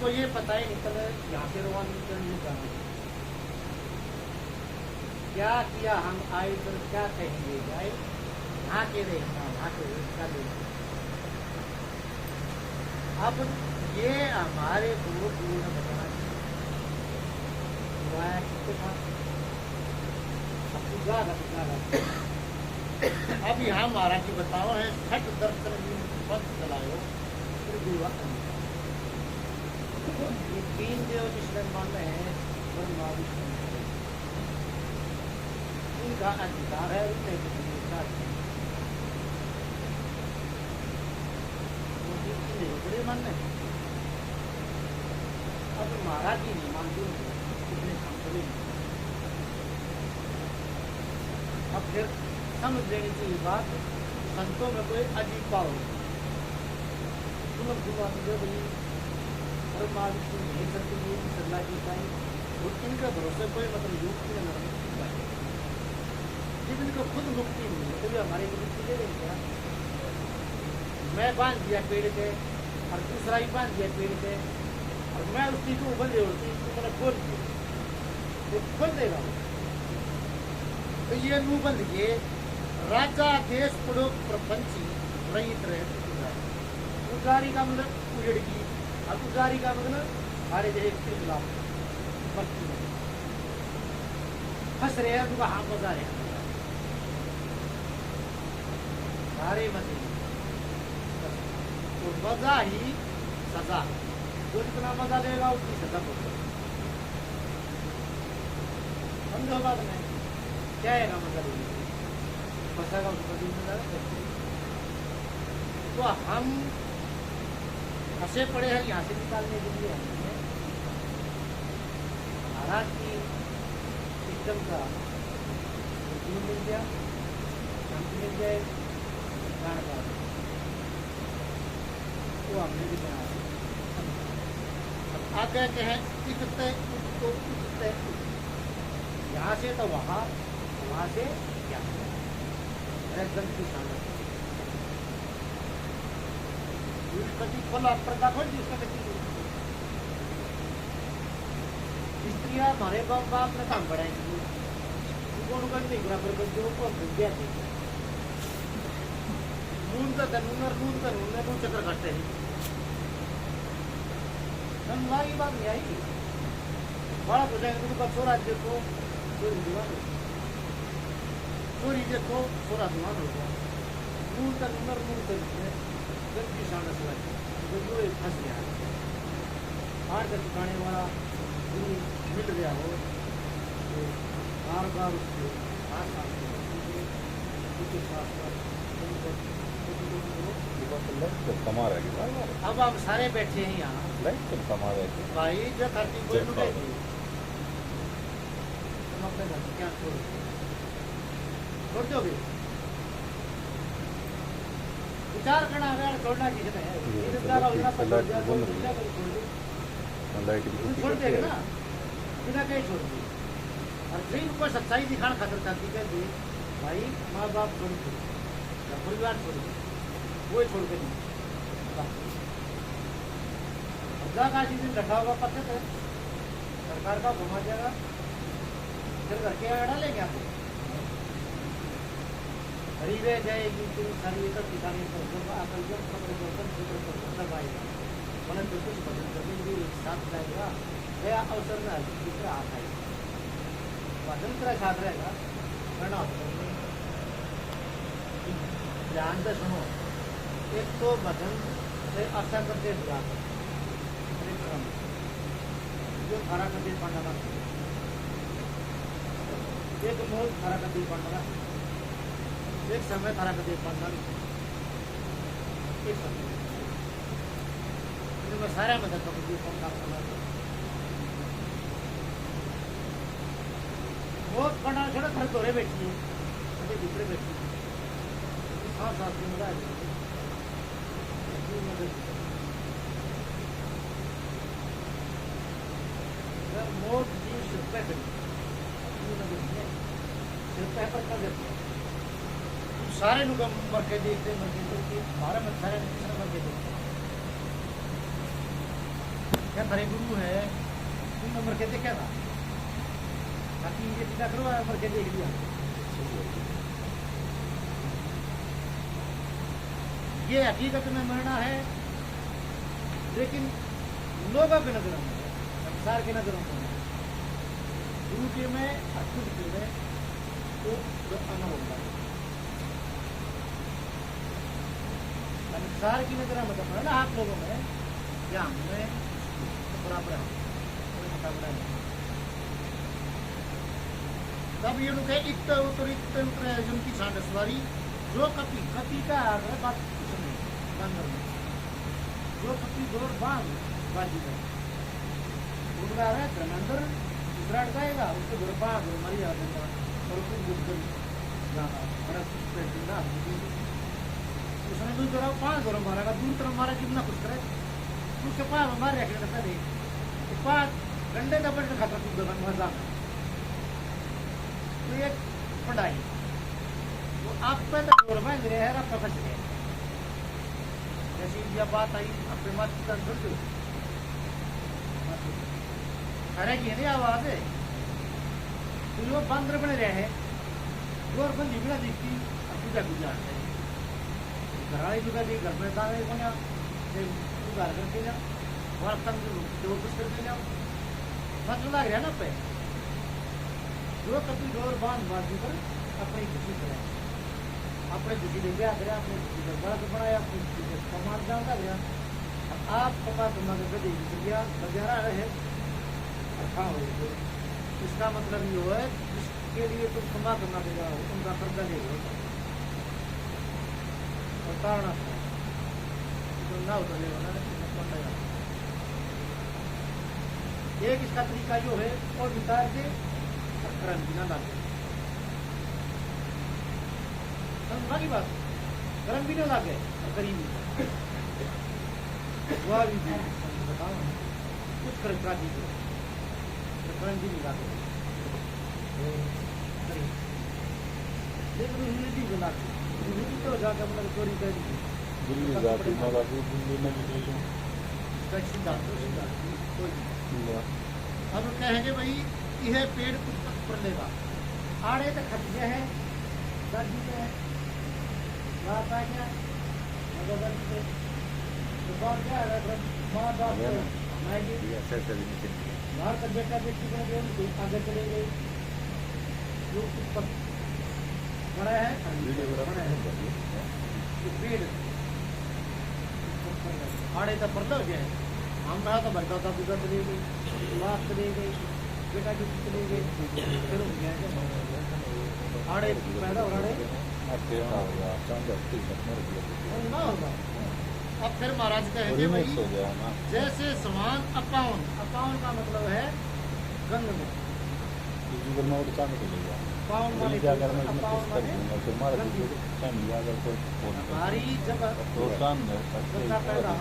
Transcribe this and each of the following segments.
उसको ये पता ही निकल यहाँ से रवाना करने जाना क्या किया हम आए तो क्या कहेंगे जाए यहाँ के रहना वहाँ के क्या लेना। अब ये हमारे गुरु ने बताना अब यहाँ महाराज जी बताओ है छठ दर्शन पद चलाओ ये तीन देव जिसने माने हैं ब्रह्मा विष्णु उनका अधिकार है बड़े मानने अब महाराज जी नहीं मानते कितने संतुलित अब फिर समझ लेनी चाहिए बात संतों में कोई अजीब पाव भाई ब्रह्मा विष्णु नहीं करते सल्ला की पाई और इनका भरोसे कोई मतलब युक्ति नहीं जब इनको खुद मुक्ति मिली तो हमारे लिए मुक्ति दे देंगे क्या। मैं बांध दिया पेड़ पे और दूसरा ही बांध दिया पेड़ पे और मैं उसकी को बंदे होती मैंने खोल दिया वो खोल देगा तो ये मुंह बंद किए राजा देश पड़ोक प्रपंची रहित रहे उजारी का मतलब उजड़ की और उजारी का मतलब हमारे जैसे खिलाफ बस्ती में फंस रहे हैं उनका हाथ मजा रहे सारे मजे तो मजा ही सजा जो जितना मजा लेगा उसकी सजा होगी समझो बात में क्या है ना मजा लेगी फंसेगा उसको जिम्मेदार तो हम फंसे पड़े हैं यहाँ से निकालने के लिए हमने महाराज की सिस्टम का मिल गया शांति मिल जाए वो हमने भी बना अब आगे कहते हैं इकते उसको उठते यहाँ से तो वहाँ से यहाँ एकदम किसान कभी खोला पर्दा खोल दी उसका स्त्रियाँ हमारे बाप बाप ने काम बढ़ाएंगी उनको नहीं बराबर कर जो को गया थे नून चक्कर काटते हैं की बात नहीं आई बड़ा हो जाएगा तुमका छोरा देखो चोरी दीवान चोरी देखो छोरा दीवान हो गया नून जल्दी सामने से फंस गया हार का चुकाने वाला मिल गया हो तो बार बार उसके कमा रहे अब आप सारे बैठे हैं यहाँ कमा रहे भाई जो धरती कोई लुटेगी तुम अपने घर से क्या छोड़ दोगे विचार करना अगर छोड़ना किसने छोड़ देगा ना बिना कहीं छोड़ दी और जिनको सच्चाई दिखाना खातर चाहती है भाई माँ बाप छोड़ दो परिवार छोड़ दो वो छोड़ के नहीं का दिन रखा हुआ पत्थर है सरकार का घुमा जाएगा फिर घर के डालेंगे आपको गरीबे जाएगी सारी दिखाने मैंने तो कुछ बदल करेंगे साथ जाएगा नया अवसर में दूसरा हाथ आएगा बदल तरह साथ रहेगा करना ध्यान से सुनो एक तो बदन से अच्छा करते हुआ जो खरा करते पढ़ना एक मोल खरा करते पढ़ना एक समय खरा करते पढ़ना एक समय इनमें सारा मदद करना बहुत पढ़ना छोड़ा घर तोड़े बैठी है अभी दूसरे बैठी साथ साथ में मजा मोट जी सिर्फ पर कर देते सारे लोग मर के देखते हमारे में सारे मर के देखते थारे गुरु है तुम नंबर के देखा था बाकी ये सीधा करो नंबर के देख लिया ये हकीकत में मरना है लेकिन लोगों की नजरों में संसार की नजरों में गुरु के में अद्भुत के में तो अमर होगा संसार की नजर में मरना आप लोगों में या हमें बराबर है कोई मुकाबला नहीं तब ये लोग है इतना उतर जिनकी छांट सवारी जो कपी का है बात कुछ नहीं बंदर में जो कपी जोर बांध बाजी में उनका है धर्मेंद्र दूसरा जाएगा उसको जोर बांध मरी आ जाएगा और उसको बुद्ध कर जाना बड़ा पे जिंदा उसने दूर जोरा 5 जोर मारेगा दूर तरफ मारा कितना कुछ करे उसके पास मार रखे रहता है तो 5 घंटे का बड़े खतरा कुछ दबंग मजा तो एक पढ़ाई वो आप पे तो जोर में रहे हैं आपका फंस गए जैसी यह बात आई अपने मत की तरफ दो अरे ये नहीं आवाज है तो वो बंदर बने रहे हैं जोर बंद बिना दिखती पूजा गुजार है घराड़ी दुका दी घर में सारे को ना तू घर करके जा और तंग जो कुछ करके जाओ मतलब लग रहा ना पे जो कभी जोर बांध पर अपनी खुशी करे अपने खुशी ले गया करे अपने खुशी का बड़ा बनाया अपनी खुशी का कमाल जानता गया आप कमा के दे दिया बजारा है अच्छा हो इसका मतलब ये है जिसके लिए तुम कमा के जाओ उनका कर्जा ले लो और तारना तो ना उतर लेगा ना एक इसका तरीका जो है और विचार से कर्म बिना लागे समझ की बात कर्म भी ना लागे और गरीबी वह भी बताओ कुछ कर्म का दीजिए कर्म भी नहीं लागे लेकिन यूनिटी बनाते यूनिटी तो जाकर मतलब चोरी कर दीजिए जाती माला की में अब कहेंगे भाई यह पेड़ कुछ तक पर लेगा आड़े तक खट गया है दर्जी है बात आ गया मगर से तो बात क्या है माँ बाप बाहर का बेटा बेटी को गए आगे चले गए जो कुछ तक बड़ा है पेड़ आड़े तक पर्दा हो गया है हम रहा तो बरता था पूजा चले गई बात चले गई बेटा की चले गई फिर हो गया आड़े पैदा हो रहे ना होगा अब फिर महाराज कहेंगे भाई जैसे समान अपाउन का मतलब है गंग में पाउन माने हमारी जब पैदा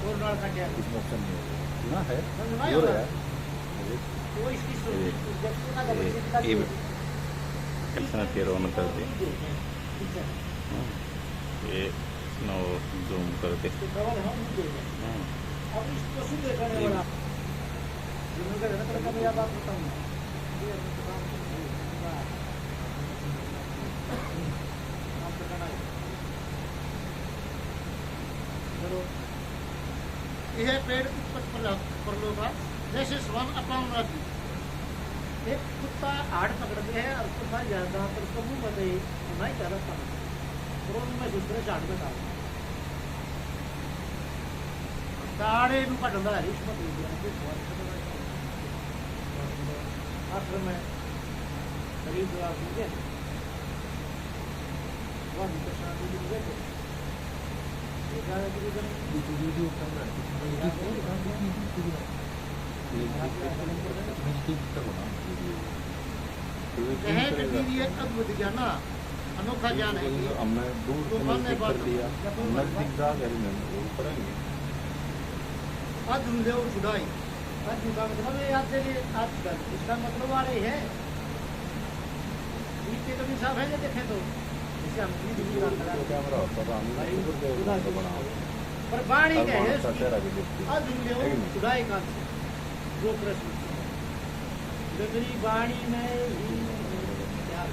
और नाल का क्या ना है तो इसकी ये नो जूम करके अब इसको शुद्ध करने वाला मैं बात बताऊँ यह पेड़ पर लोग जैसे स्वयं अपाउन रखी एक कुत्ता हाड़ पकड़ते हैं और कुत्ता ज्यादा पर कबू बते नहीं ज्यादा और में दूसरे झाड़ में डाल दाड़े नु कटंदा है इसमें दे दिया आखिर में करीब आप मुझे वो निकलना भी मुझे वीडियो अद्भुत ज्ञान अनोखा ज्ञान है हमने दूर कर दिया नजदीक जा करेंगे आज ले छुड़ाई आज का मतलब है आज आजकल इसका मतलब आ रही है नीचे कभी साफ है देखें तो जैसे हम कैमरा होता था पर वाणी हर का है माणूस का चेहरा भी देखती है आज जुमले है कि नहीं? खुदाई का जो प्रश्न जो मेरी वाणी में ही क्या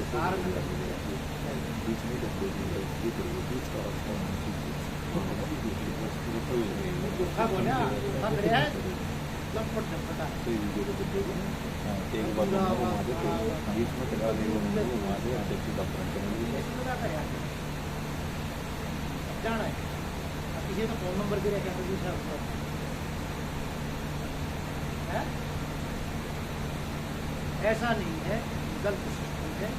सार में बीच में बीच का दुखा बोला हम रहे लंपट लंपटा एक बार घुमा देते बीच में चला देगा घुमा दे अच्छी डॉक्टर जाना है अब किसी का फोन नंबर भी रखा तो दूसरा है ऐसा नहीं है गलत सिस्टम है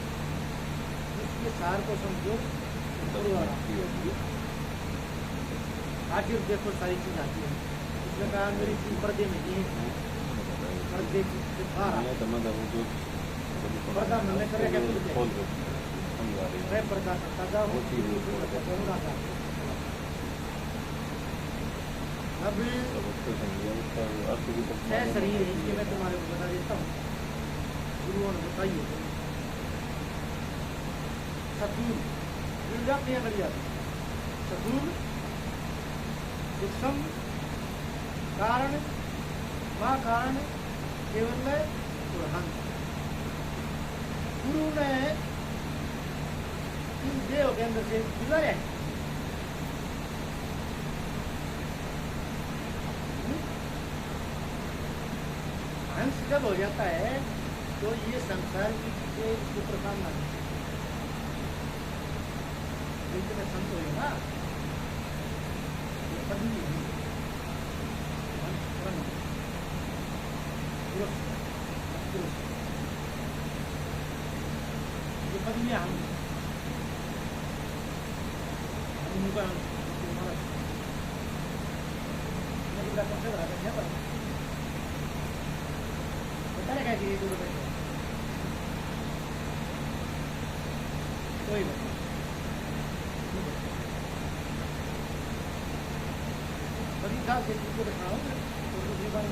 इसके सार को समझो आखिर देखो सारी चीज आती है इसने कहा मेरी चीज पर्दे में नहीं है पर्दे से बाहर पर्दा मैंने कर रखा तो मैं पर्दा करता हूँ अब है शरीर है इसके मैं तुम्हारे को बता देता हूँ गुरुओं ने बताइए सतूर जाती है बढ़िया सतूर दुष्म कारण माँ कारण केवल हंस गुरु ने इन देव के अंदर से गुजारे हंस जब हो जाता है तो ये संसार की चीजें इसको प्रधान मानी लेकिन संत हो ना ये पदवी है ये पदवी हम उनका बताने क्या चाहिए कोई बात बड़ी था से को दिखाओ तो दूसरी बार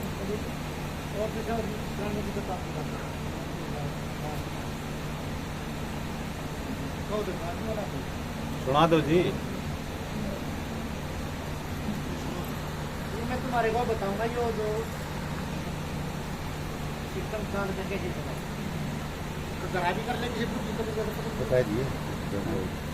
और भी जाने की बात करना कहो दिखाने वाला सुना दो जी मैं तुम्हारे को बताऊंगा ये जो सिस्टम चाल कैसे चला तो जरा भी कर ले किसी बताइए